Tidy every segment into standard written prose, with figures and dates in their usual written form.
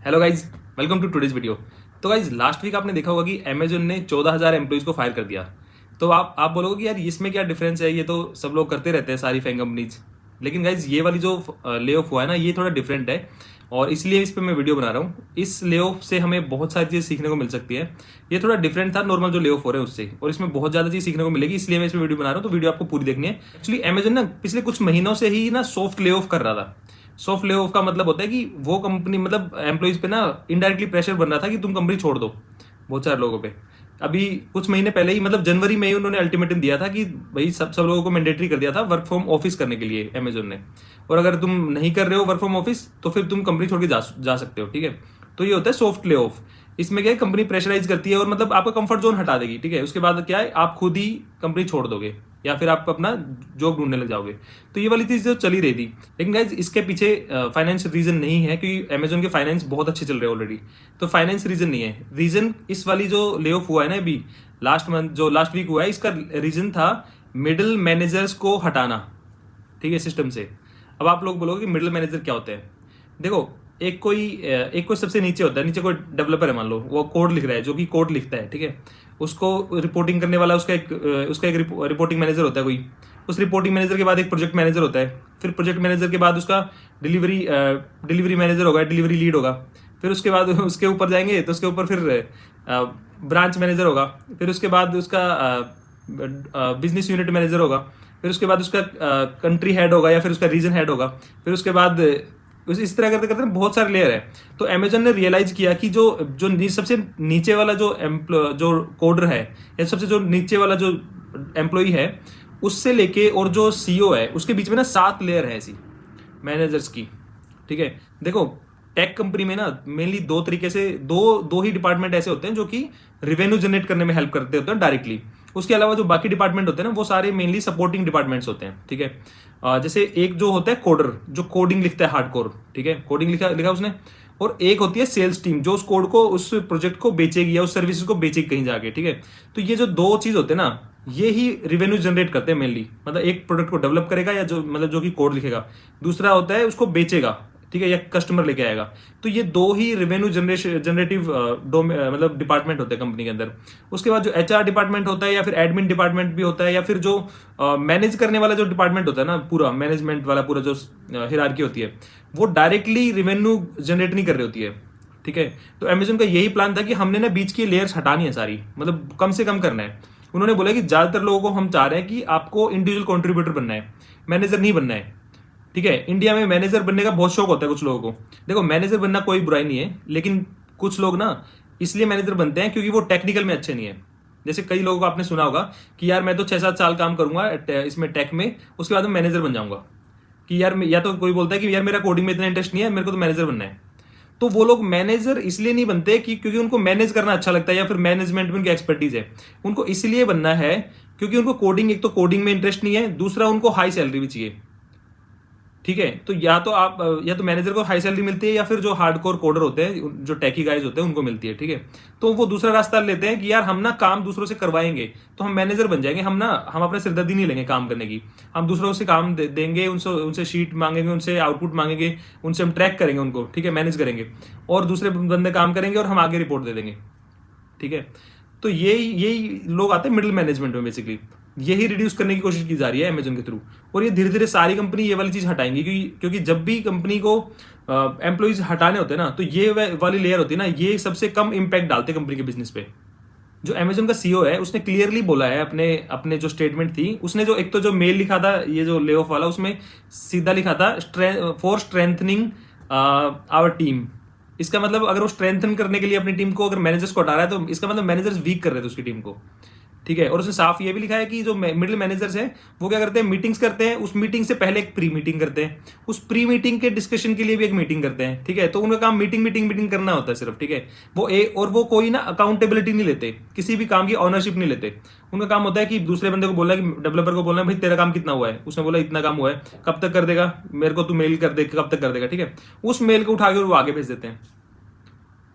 Hello guys, welcome to today's video. तो guys last week आपने देखा होगा कि अमेजोन ने 14,000 एम्प्लॉइज को फायर कर दिया। तो आप बोलोगे कि यार इसमें क्या डिफरेंस है, ये तो सब लोग करते रहते हैं सारी फैंग कंपनीज। लेकिन गाइज ये वाली जो ले ऑफ हुआ है ना, ये थोड़ा डिफरेंट है और इसलिए इस पर मैं वीडियो बना रहा हूँ। इस ले ऑफ से हमें बहुत सारी चीज़ सीखने को मिल सकती है। ये थोड़ा डिफरेंट था नॉर्मल जो ले ऑफ हो रहे हैं उससे, और इसमें बहुत ज़्यादा चीज़ सीखने को मिलेगी, इसलिए मैं इस पर वीडियो बना रहा हूँ। तो वीडियो आपको पूरी देखनी है। एक्चुअली अमेजोन ना पिछले कुछ महीनों से ही ना सॉफ्ट ले ऑफ कर रहा था। सॉफ्ट ले ऑफ का मतलब होता है कि वो कंपनी मतलब एम्प्लॉइज पे ना इनडायरेक्टली प्रेशर बन रहा था कि तुम कंपनी छोड़ दो बहुत सारे लोगों पे। अभी कुछ महीने पहले ही मतलब जनवरी में ही उन्होंने अल्टीमेटम दिया था कि भाई सब सब लोगों को मैंडेटरी कर दिया था वर्क फ्रॉम ऑफिस करने के लिए अमेजोन ने। और अगर तुम नहीं कर रहे हो वर्क फ्रॉम ऑफिस तो फिर तुम कंपनी छोड़ के जा सकते हो। ठीक है, तो ये होता है सॉफ्ट ले ऑफ। इसमें क्या है, कंपनी प्रेशराइज करती है और मतलब आपका कंफर्ट जोन हटा देगी। ठीक है, उसके बाद क्या है, आप खुद ही कंपनी छोड़ दोगे या फिर आप अपना जॉब ढूंढने लग जाओगे। तो ये वाली चीज जो चली रही थी, लेकिन गाइज इसके पीछे फाइनेंशियल रीजन नहीं है, क्योंकि अमेजोन के फाइनेंस बहुत अच्छे चल रहे हैं ऑलरेडी। तो फाइनेंस रीजन नहीं है। रीजन इस वाली जो ले ऑफ हुआ है ना अभी लास्ट मंथ, जो लास्ट वीक हुआ है, इसका रीजन था मिडिल मैनेजर्स को हटाना। ठीक है, सिस्टम से। अब आप लोग बोलोगे कि मिडिल मैनेजर क्या होते हैं। देखो, एक कोई सबसे नीचे होता है, नीचे कोई डेवलपर है मान लो, वो कोड लिख रहा है, जो कि कोड लिखता है। ठीक है, उसको रिपोर्टिंग करने वाला उसका एक रिपोर्टिंग मैनेजर होता है कोई। उस रिपोर्टिंग मैनेजर के बाद एक प्रोजेक्ट मैनेजर होता है। फिर प्रोजेक्ट मैनेजर के बाद उसका डिलीवरी मैनेजर होगा, डिलीवरी लीड होगा। फिर उसके बाद उसके ऊपर जाएंगे तो उसके ऊपर फिर ब्रांच मैनेजर होगा। फिर उसके बाद उसका बिजनेस यूनिट मैनेजर होगा। फिर उसके बाद उसका कंट्री हेड होगा या फिर उसका रीजन हेड होगा। फिर उसके बाद इस तरह करते करते बहुत सारे लेयर है। तो अमेजन ने रियलाइज किया कि सबसे नीचे वाला जो कोडर है, या सबसे जो नीचे वाला जो एम्प्लॉय है, उससे लेके और जो सीईओ है उसके बीच में ना 7 लेयर है ऐसी मैनेजर्स की। ठीक है, देखो टेक कंपनी में ना मेनली दो तरीके से दो ही डिपार्टमेंट ऐसे होते हैं जो कि रिवेन्यू जनरेट करने में हेल्प करते होते हैं डायरेक्टली। उसके अलावा जो बाकी डिपार्टमेंट होते हैं ना, वो सारे मेनली सपोर्टिंग डिपार्टमेंट्स होते हैं। ठीक है, जैसे एक जो होता है कोडर, जो कोडिंग लिखता है हार्डकोर। ठीक है, कोडिंग लिखा उसने। और एक होती है सेल्स टीम, जो उस कोड को, उस प्रोजेक्ट को बेचेगी या उस सर्विसेज को बेचेगी कहीं जाके। ठीक है, तो ये जो दो चीज होते हैं ना, ये ही रेवेन्यू जनरेट करते हैं मेनली। मतलब एक प्रोडक्ट को डेवलप करेगा या जो कि कोड लिखेगा, दूसरा होता है उसको बेचेगा। ठीक है, या कस्टमर लेके आएगा। तो ये दो ही रेवेन्यू जनरेटिव मतलब डिपार्टमेंट होते हैं कंपनी के अंदर। उसके बाद जो एचआर डिपार्टमेंट होता है या फिर एडमिन डिपार्टमेंट भी होता है, या फिर जो मैनेज करने वाला जो डिपार्टमेंट होता है ना, पूरा मैनेजमेंट वाला पूरा जो हिरार्की होती है, वो डायरेक्टली रेवेन्यू जनरेट नहीं कर रही होती है। ठीक है, तो अमेजन का यही प्लान था कि हमने ना बीच की लेयर्स हटानी है सारी, मतलब कम से कम करना है। उन्होंने बोला कि ज्यादातर लोगों को हम चाह रहे हैं कि आपको इंडिविजुअल कंट्रीब्यूटर बनना है, मैनेजर नहीं बनना है। ठीक है, इंडिया में मैनेजर बनने का बहुत शौक होता है कुछ लोगों को। देखो, मैनेजर बनना कोई बुराई नहीं है, लेकिन कुछ लोग ना इसलिए मैनेजर बनते हैं क्योंकि वो टेक्निकल में अच्छे नहीं है। जैसे कई लोगों को आपने सुना होगा कि यार मैं तो 6-7 साल काम करूंगा इसमें टेक में, उसके बाद मैं मैनेजर बन जाऊंगा। कि यार या तो कोई बोलता है कि यार मेरा कोडिंग में इतना इंटरेस्ट नहीं है, मेरे को तो मैनेजर बनना है। तो वो लोग मैनेजर इसलिए नहीं बनते कि क्योंकि उनको मैनेज करना अच्छा लगता है या फिर मैनेजमेंट में उनकी एक्सपर्टीज है। उनको इसलिए बनना है क्योंकि उनको एक तो कोडिंग में इंटरेस्ट नहीं है, दूसरा उनको हाई सैलरी भी चाहिए। ठीक है, तो या तो मैनेजर को हाई सैलरी मिलती है, या फिर जो हार्डकोर कोडर होते हैं, जो टेकी गाइज होते हैं, उनको मिलती है। ठीक है, तो वो दूसरा रास्ता लेते हैं कि यार हम ना काम दूसरों से करवाएंगे तो हम मैनेजर बन जाएंगे। हम अपने सिरदर्दी नहीं लेंगे काम करने की, हम दूसरों से काम देंगे, उनसे शीट मांगेंगे, उनसे आउटपुट मांगेंगे, उनसे हम ट्रैक करेंगे उनको। ठीक है, मैनेज करेंगे, और दूसरे बंदे काम करेंगे और हम आगे रिपोर्ट दे देंगे। ठीक है, तो यही लोग आते हैं मिडिल मैनेजमेंट में। बेसिकली यही रिड्यूस करने की कोशिश की जा रही है अमेजन के थ्रू, और ये धीरे धीरे सारी कंपनी ये वाली चीज हटाएंगी, क्योंकि जब भी कंपनी को एम्प्लॉइज हटाने होते हैं ना, तो ये वाली लेयर होती है ना, ये सबसे कम इंपैक्ट डालते हैं कंपनी के बिजनेस पे। जो अमेजन का सीईओ है उसने क्लियरली बोला है अपने जो स्टेटमेंट थी, उसने जो एक तो जो मेल लिखा था ये जो ले ऑफ वाला, उसमें सीधा लिखा था फॉर स्ट्रेंथनिंग आवर टीम। इसका मतलब अगर वो स्ट्रेंथन करने के लिए अपनी टीम को अगर मैनेजर्स को हटा रहा है, तो इसका मतलब मैनेजर्स वीक कर रहे थे उसकी टीम को। ठीक है, और उसने साफ ये भी लिखा है कि जो मिडिल मैनेजर्स हैं वो क्या करते हैं, मीटिंग्स करते हैं, उस मीटिंग से पहले एक प्री मीटिंग करते हैं, उस प्री मीटिंग के डिस्कशन के लिए भी एक मीटिंग करते हैं। ठीक है, तो उनका काम मीटिंग करना होता है सिर्फ। ठीक है, वो कोई ना अकाउंटेबिलिटी नहीं लेते, किसी भी काम की ऑनरशिप नहीं लेते। उनका काम होता है कि दूसरे बंदे को बोलना, कि डेवलपर को बोलना, भाई तेरा काम कितना हुआ है, उसने बोला इतना काम हुआ है, कब तक कर देगा, मेरे को तू मेल कर दे, कब तक कर देगा। ठीक है, उस मेल को उठा के वो आगे भेज देते हैं।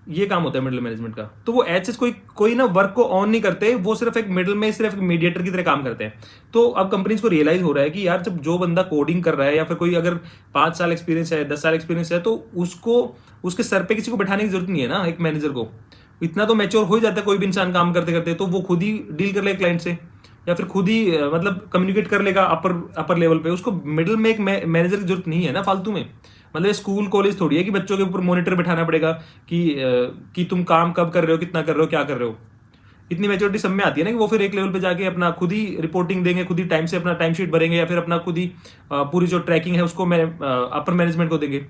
ये काम होता है मिडिल मैनेजमेंट का। तो वो एच कोई कोई ना वर्क को ऑन नहीं करते, वो सिर्फ एक मिडिल में सिर्फ एक मीडिएटर की तरह काम करते हैं। तो अब कंपनीज को रियलाइज हो रहा है कि यार जब जो बंदा कोडिंग कर रहा है या फिर कोई अगर 5 साल एक्सपीरियंस है, 10 साल एक्सपीरियंस है, तो उसको उसके सर पे किसी को बैठाने की जरूरत नहीं है ना। एक मैनेजर को इतना तो मैच्योर हो ही जाता है कोई भी इंसान काम करते करते, तो वो खुद ही डील कर लेगा क्लाइंट से या फिर खुद ही मतलब कम्युनिकेट कर लेगा अपर लेवल पे। उसको मिडिल में एक मैनेजर की जरूरत नहीं है ना फालतू में। मतलब स्कूल कॉलेज थोड़ी है कि बच्चों के ऊपर मॉनिटर बैठाना पड़ेगा कि तुम काम कब कर रहे हो, कितना कर रहे हो, क्या कर रहे हो। इतनी मेच्योरिटी सब में आती है ना कि वो फिर एक लेवल पे जाके अपना खुद ही रिपोर्टिंग देंगे, खुद ही टाइम से अपना टाइम शीट भरेंगे या फिर अपना खुद ही पूरी जो ट्रैकिंग है उसको अपर मैनेजमेंट को देंगे।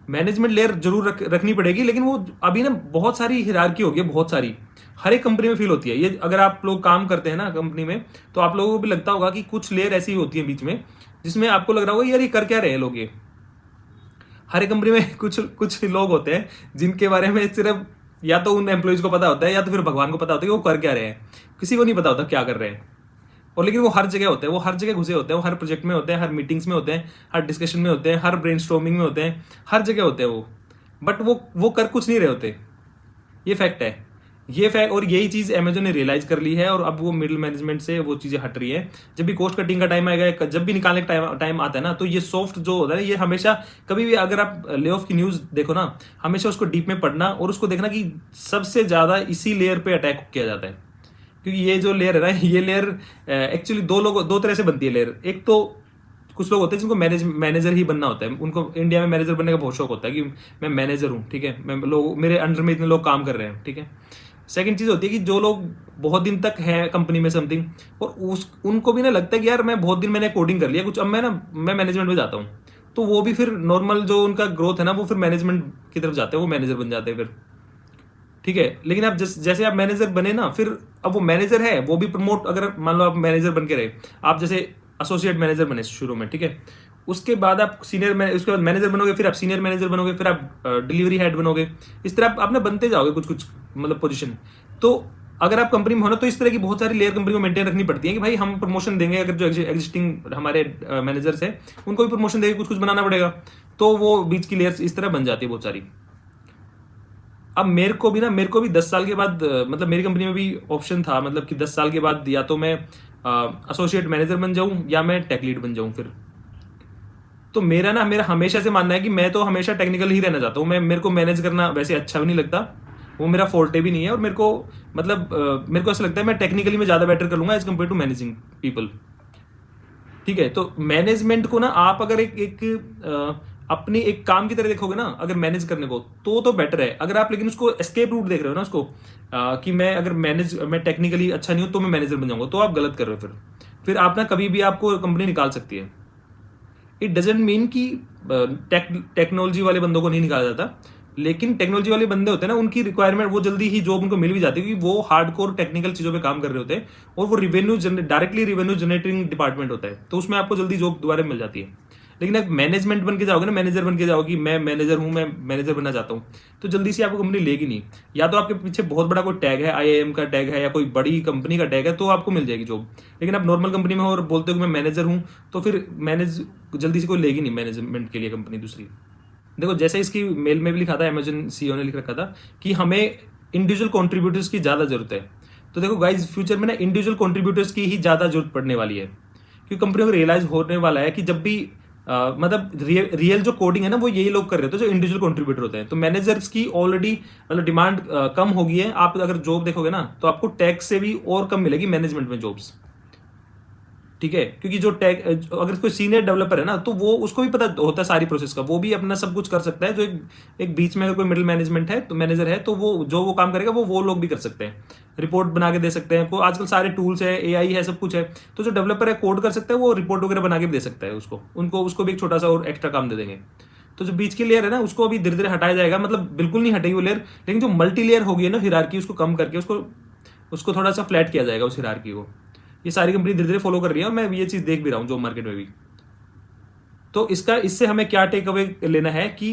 मैनेजमेंट लेयर जरूर रखनी पड़ेगी, लेकिन वो अभी ना बहुत सारी हिरार्की होगी, बहुत सारी, हर एक कंपनी में फील होती है ये। अगर आप लोग काम करते हैं ना कंपनी में, तो आप लोगों को भी लगता होगा कि कुछ लेयर ऐसी होती है बीच में जिसमें आपको लग रहा होगा यार ये कर क्या रहे हैं लोग। ये हर एक कंपनी में कुछ कुछ लोग होते हैं जिनके बारे में सिर्फ या तो उन एम्प्लॉइज को पता होता है या तो फिर भगवान को पता होता है कि वो कर क्या रहे हैं। किसी को नहीं पता होता क्या कर रहे हैं। और लेकिन वो हर जगह होते हैं, वो हर जगह घुसे होते हैं, वो हर प्रोजेक्ट में होते हैं, हर मीटिंग्स में होते हैं, हर डिस्कशन में होते हैं, हर ब्रेनस्टॉर्मिंग में होते हैं, हर जगह होते हैं वो। बट वो कर कुछ नहीं रहे होते। ये फैक्ट है, ये फैक्ट। और यही चीज अमेजोन ने रियलाइज कर ली है और अब वो मिडिल मैनेजमेंट से वो चीजें हट रही है। जब भी कॉस्ट कटिंग का टाइम आएगा, जब भी निकालने का टाइम आता है ना, तो ये सॉफ्ट जो होता है ये हमेशा कभी भी अगर आप ले ऑफ की न्यूज देखो ना, हमेशा उसको डीप में पढ़ना और उसको देखना कि सबसे ज्यादा इसी लेयर पे अटैक किया जाता है। क्योंकि ये जो लेयर है ना, ये लेयर एक्चुअली दो तरह से बनती है लेयर। एक तो कुछ लोग होते हैं जिनको मैनेजर ही बनना होता है, उनको इंडिया में मैनेजर बनने का बहुत शौक होता है कि मैं मैनेजर हूँ, ठीक है, मैं लोग मेरे अंडर में इतने लोग काम कर रहे हैं, ठीक है। सेकंड चीज होती है कि जो लोग बहुत दिन तक हैं कंपनी में समथिंग, और उनको भी ना लगता है कि यार मैं बहुत दिन मैंने कोडिंग कर लिया कुछ, अब मैं मैनेजमेंट में जाता हूँ। तो वो भी फिर नॉर्मल जो उनका ग्रोथ है ना, वो फिर मैनेजमेंट की तरफ जाते हैं, वो मैनेजर बन जाते हैं फिर, ठीक है। लेकिन आप जैसे आप मैनेजर बने ना, फिर अब वो मैनेजर है वो भी प्रमोट, अगर मान लो आप मैनेजर बन के रहे, आप जैसे एसोसिएट मैनेजर बने शुरू में, ठीक है, उसके बाद आप उसके बाद मैनेजर बनोगे, फिर आप सीनियर मैनेजर बनोगे, फिर आप डिलीवरी हेड बनोगे। इस तरह आप ना बनते जाओगे कुछ कुछ मतलब पोजीशन। तो अगर आप कंपनी में हो ना, तो इस तरह की बहुत सारी लेयर कंपनी को मेंटेन रखनी पड़ती है कि भाई हम प्रमोशन देंगे, अगर जो एग्जिस्टिंग हमारे मैनेजर्स है उनको भी प्रमोशन देके कुछ कुछ बनाना पड़ेगा। तो वो बीच की लेयर्स इस तरह बन जाती है बहुत सारी। अब मेरे को भी 10 साल के बाद मतलब मेरी कंपनी में भी ऑप्शन था, मतलब कि 10 साल के बाद या तो मैं एसोसिएट मैनेजर बन जाऊं या मैं टेक लीड बन जाऊं फिर। तो मेरा हमेशा से मानना है कि मैं तो हमेशा टेक्निकल ही रहना चाहता हूँ। मेरे को मैनेज करना वैसे अच्छा भी नहीं लगता, वो मेरा फोर्टे भी नहीं है। और मेरे को ऐसा लगता है मैं टेक्निकली में ज्यादा बेटर कर लूंगा as compared to managing people, ठीक है। तो मैनेजमेंट को ना आप अगर अपनी एक काम की तरह देखोगे ना, अगर मैनेज करने को, तो बेटर है। अगर आप लेकिन उसको एस्केप रूट देख रहे हो ना उसको, कि मैं टेक्निकली अच्छा नहीं हूं तो मैं मैनेजर बन जाऊंगा, तो आप गलत कर रहे हो। फिर आप ना कभी भी आपको कंपनी निकाल सकती है। इट डजेंट मीन कि टेक्नोलॉजी वाले बंदों को नहीं निकाला जाता, लेकिन टेक्नोलॉजी वाले बंदे होते हैं ना, उनकी रिक्वायरमेंट वो जल्दी ही जॉब उनको मिल भी जाती है, क्योंकि वो हार्डकोर टेक्निकल चीजों पे काम कर रहे होते हैं और वो डायरेक्टली रिवेन्यू जनरेटिंग डिपार्टमेंट होता है, तो उसमें आपको जल्दी जॉब दोबारा मिल जाती है। लेकिन आप मैनेजमेंट बन के जाओगे ना, मैनेजर बन के जाओगे, मैं मैनेजर हूं, मैं मैनेजर बनना चाहता हूं, तो जल्दी से आपको कंपनी लेगी नहीं। या तो आपके पीछे बहुत बड़ा कोई टैग है, IIM का टैग है या कोई बड़ी कंपनी का टैग है, तो आपको मिल जाएगी जॉब। लेकिन आप नॉर्मल कंपनी में हो और बोलते हो कि मैं मैनेजर हूं, तो फिर जल्दी से कोई लेगी नहीं मैनेजमेंट के लिए कंपनी दूसरी। देखो जैसे इसकी मेल में भी लिखा था, अमेजन CEO ने लिख रखा था कि हमें इंडिविजुअल कॉन्ट्रीब्यूटर्स की ज्यादा जरूरत है। तो देखो गाइज, फ्यूचर में ना इंडिविजुअल कॉन्ट्रीब्यूटर्स की ही ज्यादा जरूरत पड़ने वाली है, क्योंकि कंपनी को रियलाइज होने वाला है कि जब भी मतलब रियल जो कोडिंग है ना, वो यही लोग कर रहे थे जो इंडिविजुअल कंट्रीब्यूटर होते हैं। तो मैनेजर्स की ऑलरेडी मतलब डिमांड कम हो गई है। आप अगर जॉब देखोगे ना, तो आपको टैक्स से भी और कम मिलेगी मैनेजमेंट में जॉब्स, ठीक है। क्योंकि जो अगर कोई सीनियर डेवलपर है ना, तो वो उसको भी पता होता है सारी प्रोसेस का, वो भी अपना सब कुछ कर सकता है। जो एक बीच में अगर कोई मिडिल मैनेजमेंट है, तो मैनेजर है, तो वो काम करेगा, वो लोग भी कर सकते हैं, रिपोर्ट बना के दे सकते हैं। आजकल सारे टूल्स है, AI है, सब कुछ है। तो जो डेवलपर है कोड कर सकता है, वो रिपोर्ट वगैरह बना के भी दे सकता है उसको भी एक छोटा सा और एक्स्ट्रा काम दे देंगे। तो जो बीच की लेयर है ना, उसको अभी धीरे धीरे हटाया जाएगा, मतलब बिल्कुल नहीं हटेगी वो लेयर, लेकिन जो मल्टी लेयर होगी ना हिरार्की, उसको कम करके उसको थोड़ा सा फ्लैट किया जाएगा उस हिरार्की को। ये सारी कंपनी धीरे धीरे फॉलो कर रही है और मैं ये चीज देख भी रहा हूँ जॉब मार्केट में भी। तो इससे हमें क्या टेक अवे लेना है कि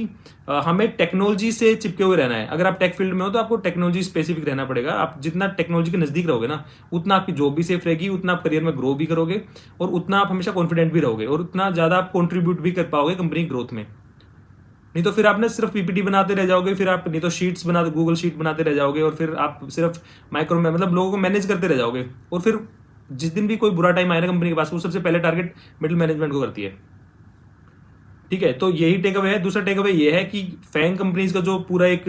हमें टेक्नोलॉजी से चिपके हुए रहना है। अगर आप टेक फील्ड में हो तो आपको टेक्नोलॉजी स्पेसिफिक रहना पड़ेगा। आप जितना टेक्नोलॉजी के नजदीक रहोगे ना, उतना आपकी जॉब भी सेफ रहेगी, उतना आप करियर में ग्रो भी करोगे और उतना आप हमेशा कॉन्फिडेंट भी रहोगे और उतना ज्यादा आप कॉन्ट्रीब्यूट भी कर पाओगे कंपनी ग्रोथ में। नहीं तो फिर आप ना सिर्फ पीपीटी बनाते रह जाओगे, फिर आप नहीं तो शीट्स बना गूगल शीट बनाते रह जाओगे, और फिर आप सिर्फ माइक्रो में मतलब लोगों को मैनेज करते रह जाओगे। और फिर जिस दिन भी कोई बुरा टाइम आए ना कंपनी के पास, वो सबसे पहले टारगेट मिडिल मैनेजमेंट को करती है। ठीक है, तो यही टेक अवे है। दूसरा टेक अवे ये है कि फैंग कंपनीज का जो पूरा एक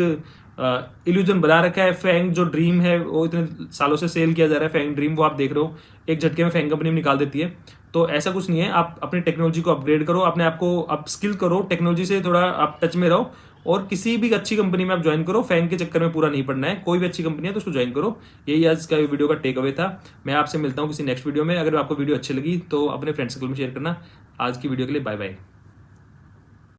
इल्यूजन बना रखा है, फैंग जो ड्रीम है वो इतने सालों से सेल किया जा रहा है, फैंग ड्रीम वो आप देख रहे हो, एक झटके में फैंग कंपनी निकाल देती है। तो ऐसा कुछ नहीं है, आप अपनी टेक्नोलॉजी को अपग्रेड करो, अपने आप को अप स्किल करो, टेक्नोलॉजी से थोड़ा आप टच में रहो, और किसी भी अच्छी कंपनी में आप ज्वाइन करो। फैंग के चक्कर में पूरा नहीं पड़ना है, कोई भी अच्छी कंपनी है तो उसको ज्वाइन करो। यही आज का वीडियो का टेक अवे था। मैं आपसे मिलता हूँ किसी नेक्स्ट वीडियो में। अगर आपको वीडियो अच्छी लगी तो अपने फ्रेंड सर्कल में शेयर करना। आज की वीडियो के लिए बाय बाय।